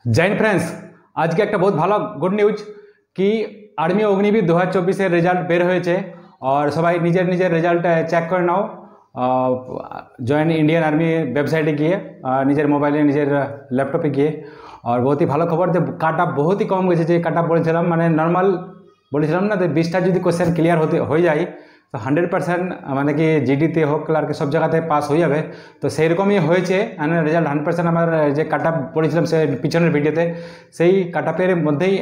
जय हिंद फ्रेंड्स। आज के एक बहुत ভালো गुड নিউজ कि आर्मी अग्निवीर 2024 रेजल्ट बेर হয়েছে और सबाई निजेर निजेर रेजल्ट चेक कर नाओ जॉइन इंडियन आर्मी वेबसाइटे गए निजेर मोबाइले निजेर लैपटपे गए और बहुत ही भालो खबर काट अफ बहुत ही कम गेছে काट अफ बोलेছিলাম মানে नर्माल बोलेছিলাম ना 20টা যদি কোশ্চেন क्लियर होते हो जाए तो 100% মানে কি জিডিতে হোক ক্লার্কে সব জায়গাতে পাস হয়ে যাবে। তো সেই রকমই হয়েছে মানে রেজাল্ট 100% আমার যে কাট আপ বলেছিলাম সে পিছনের ভিডিওতে সেই কাট আপের মধ্যেই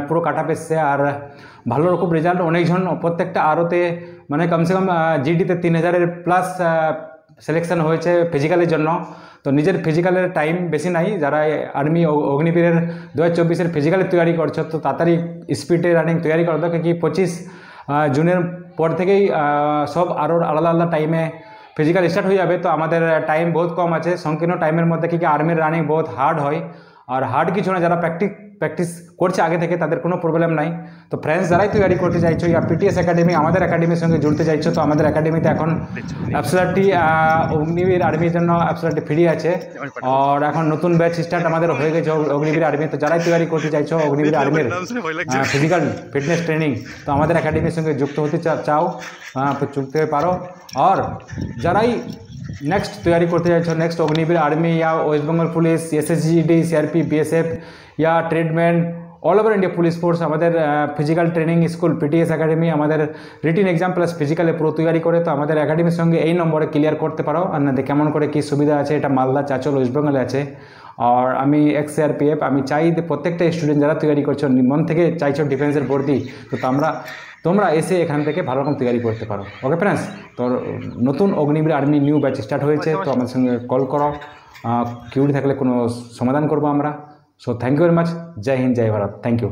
পুরো কাট আপ এসছে আর ভালো রকম রেজাল্ট অনেকজন প্রত্যেকটা আরোতে মানে কমসে কম জিডিতে 3000-এর প্লাস সিলেকশন হয়েছে ফিজিক্যালের জন্য। তো নিজের ফিজিক্যালের টাইম বেশি নাই, যারা আর্মি অগ্নিবীরের 2024-এর ফিজিক্যালে তৈরি করছো তো তাড়াতাড়ি স্পিডে রানিং তৈরি করো কি 25 জুনের পর থেকেই সব আরও আলাদা আলাদা টাইমে ফিজিক্যাল স্টার্ট হয়ে যাবে। তো আমাদের টাইম বহুত কম আছে, সংকীর্ণ টাইমের মধ্যে কি আর্মির রানিং বহুত হার্ড হয় আর হার্ড কিছু না, যারা প্র্যাকটিস করছে আগে থেকে তাদের কোনো প্রবলেম নাই। তো ফ্রেন্ডস যারাই তৈরি করতে চাইছো ইয়া পিটিএস একাডেমি আমাদের একাডেমির সঙ্গে জুড়তে চাইছো তো আমাদের একাডেমিতে এখন অ্যাবসলিউটলি অগ্নিবীর আর্মির জন্য অ্যাবসলিউটলি ফ্রি আছে আর এখন নতুন ব্যাচ স্টার্ট আমাদের হয়ে গেছে অগ্নিবীর আর্মি। তো যারাই তৈরি করতে চাইছো অগ্নিবীর আর্মির ফিজিক্যাল ফিটনেস ট্রেনিং তো আমাদের একাডেমির সঙ্গে যুক্ত হতে চাও তো যুক্ত হতে পারো। আর যারাই नेक्स्ट तैयारी करते चाइছো नेक्स्ट अग्निवीर आर्मी या West Bengal police SSG CRP BSF या tradesman all over India police force हमारे physical training school PTS academy हमारे रिटिन एग्जाम प्लस फिजिकल पुरो तैयारी करे तो हमारे एकाडेमिर संगे এই নম্বরে क्लियर करते पारो আর না কেমন করে কি সুবিধা আছে। এটা মালদা চাচল ওয়েস্ট বেঙ্গলে আছে আর আমি এক্স সিআরপিএফ আমি চাই যে প্রত্যেকটা স্টুডেন্ট যারা তৈরি করছো মন থেকে চাইছো ডিফেন্সের ভর্তি তো তোমরা এসে এখান থেকে ভালো রকম তৈরি করতে পারো। ওকে ফ্রেন্ডস, তো নতুন Agniveer army new batch start হয়েছে তো আমার সঙ্গে কল করো, কিউরি থাকলে কোনো সমাধান করবো আমরা। So thank you very much. জয় হিন্দ, জয় ভারত, থ্যাংক ইউ।